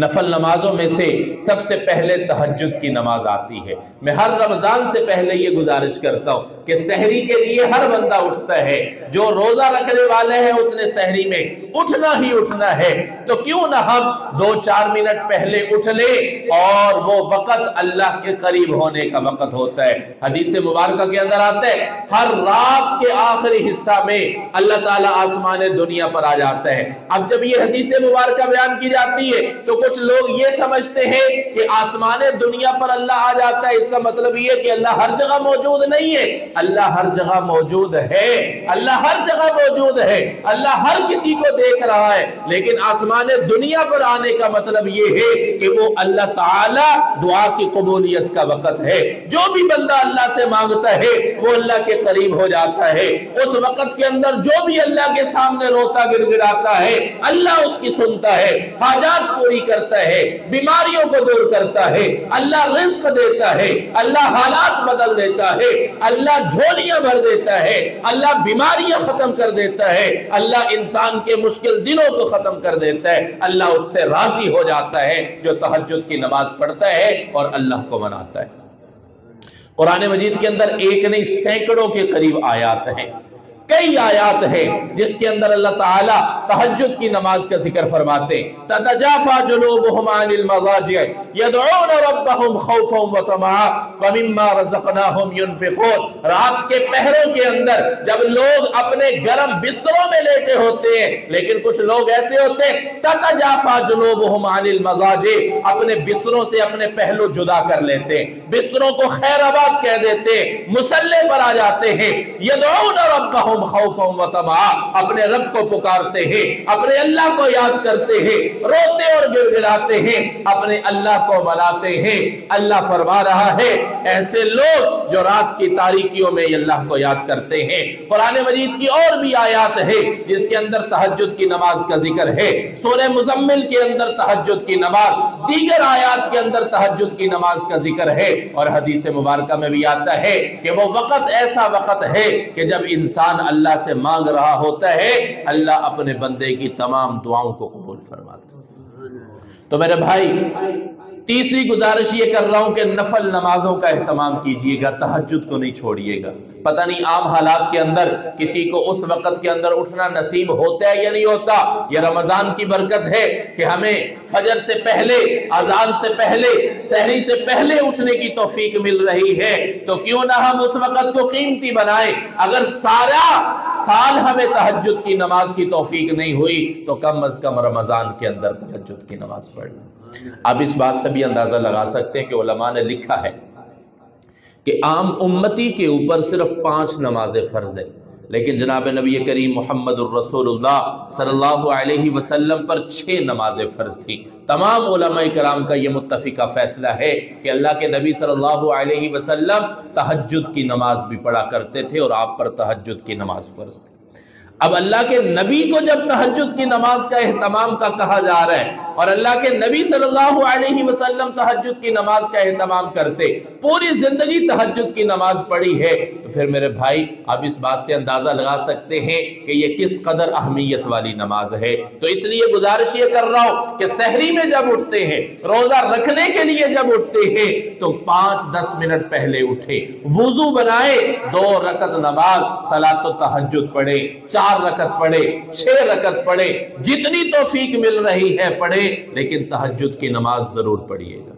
نفل نمازوں میں سے سب سے پہلے تہجد کی نماز آتی ہے۔ میں ہر رمضان سے پہلے یہ گزارش کرتا ہوں کہ سحری کے لیے ہر بندہ اٹھتا ہے، جو روزہ رکھنے والے ہیں اس نے سحری میں اٹھنا ہی اٹھنا ہے، تو کیوں نہ ہم 2-4 منٹ پہلے اٹھ لیں، اور وہ وقت اللہ کے قریب ہونے کا وقت ہوتا ہے۔ حدیث مبارکہ کے اندر آتا ہے ہر رات کے آخری حصہ میں اللہ تعالیٰ آسمان دنیا پر آ جاتا ہے۔ اب جب یہ حدیث مبارکہ بیان کی جاتی ہے تو کچھ لوگ یہ سمجھتے ہیں کہ آسمان دنیا پر اللہ آ جاتا ہے، اس کا مطلب یہ کہ اللہ ہر جگہ موجود نہیں ہے۔ اللہ ہر جگہ موجود ہے، اللہ ہر جگہ موجود ہے، اللہ ہر کسی کو دیکھ رہا ہے، لیکن آسمان دنیا پر آنے کا مطلب یہ ہے کہ وہ اللہ تعالی دعا کی قبولیت کا وقت ہے۔ جو بھی بندہ اللہ سے مانگتا ہے وہ اللہ کے قریب ہو جاتا ہے۔ اس وقت کے اندر جو بھی اللہ کے سامنے روتا گر گراتا ہے اللہ اس کی سنتا ہے، حاجات پوری کرتا ہے، بیماریوں کو دور کرتا ہے، اللہ رزق دیتا ہے، اللہ حالات بدل دیتا ہے، اللہ جھولیاں بھر دیتا ہے، اللہ بیماریاں ختم کر دیتا ہے، اللہ انسان کے مشکل دنوں کو ختم کر دیتا ہے، اللہ اس سے راضی ہو جاتا ہے جو تہجد کی نماز پڑھتا ہے اور اللہ کو مناتا ہے۔ قرآن مجید کے اندر ایک نہیں سینکڑوں کے قریب آیات ہیں، کئی آیات ہیں جس کے اندر اللہ تعالیٰ تہجد کی نماز کا ذکر فرماتے ہیں۔ تتجافى جنوبهم عن المضاجع يدعون ربهم خوفا وطمعا ومما رزقناهم ينفقون۔ رات کے پہروں کے اندر جب لوگ اپنے گرم بستروں میں لیٹے ہوتے ہیں، لیکن کچھ لوگ ایسے ہوتے ہیں تتجافى جنوبهم عن المضاجع، اپنے بستروں سے اپنے پہلو جدا کر لیتے ہیں، بستروں کو خیر آباد کہہ دیتے ہیں، مصلے پر آ جاتے ہیں، يدعون ربهم خوفا وطمعا، اپنے رب کو پکارتے ہیں، اپنے اللہ کو یاد کرتے ہیں، روتے اور گر گراتے ہیں، اپنے اللہ کو مناتے ہیں۔ اللہ فرما رہا ہے ایسے لوگ جو رات کی تاریکیوں میں اللہ کو یاد کرتے ہیں۔ قرآن مجید کی اور بھی آیات ہے جس کے اندر تہجد کی نماز کا ذکر ہے۔ سورہ مزمل کے اندر تہجد کی نماز، دیگر آیات کے اندر تہجد کی نماز کا ذکر ہے، اور حدیث مبارکہ میں بھی آتا ہے کہ وہ وقت ایسا وقت ہے کہ جب انسان اللہ سے مانگ رہا ہوتا ہے اللہ اپنے بندے کی تمام دعاؤں کو قبول فرماتا ہے۔ تو میرے بھائی تیسری گزارش یہ کر رہا ہوں کہ نفل نمازوں کا اہتمام کیجئے گا، تہجد کو نہیں چھوڑیے گا۔ پتہ نہیں عام حالات کے اندر کسی کو اس وقت کے اندر اٹھنا نصیب ہوتا ہے یا نہیں ہوتا۔ یہ رمضان کی برکت ہے کہ ہمیں فجر سے پہلے، اذان سے پہلے، سحری سے پہلے اٹھنے کی توفیق مل رہی ہے، تو کیوں نہ ہم اس وقت کو قیمتی بنائیں۔ اگر سارا سال ہمیں تہجد کی نماز کی توفیق نہیں ہوئی تو کم از کم رمضان کے اندر تہجد کی نماز پڑھ لیں۔ اب اس بات سے بھی اندازہ لگا سکتے ہیں کہ علماء نے لکھا ہے کہ عام امتی کے اوپر صرف 5 نمازیں فرض ہیں، لیکن جناب نبی کریم محمد الرسول اللہ صلی اللہ علیہ وسلم پر 6 نمازیں فرض تھیں۔ تمام علماء کرام کا یہ متفقہ فیصلہ ہے کہ اللہ کے نبی صلی اللہ علیہ وسلم تہجد کی نماز بھی پڑھا کرتے تھے اور آپ پر تہجد کی نماز فرض تھی۔ اب اللہ کے نبی کو جب تہجد کی نماز کا اہتمام کا کہا جا رہا ہے اور اللہ کے نبی صلی اللہ علیہ وسلم تہجد کی نماز کا اہتمام کرتے، پوری زندگی تہجد کی نماز پڑھی ہے، تو پھر میرے بھائی اب اس بات سے اندازہ لگا سکتے ہیں کہ یہ کس قدر اہمیت والی نماز ہے۔ تو اس لیے گزارش یہ کر رہا ہوں کہ سحری میں جب اٹھتے ہیں، روزہ رکھنے کے لیے جب اٹھتے ہیں تو 5-10 منٹ پہلے اٹھے، وضو بنائے، 2 رکعت نماز صلاۃ التہجد پڑھے، 4 رکعت پڑھے، 6 رکعت پڑھے، جتنی توفیق مل رہی ہے پڑھے، لیکن تہجد کی نماز ضرور پڑھیے گا۔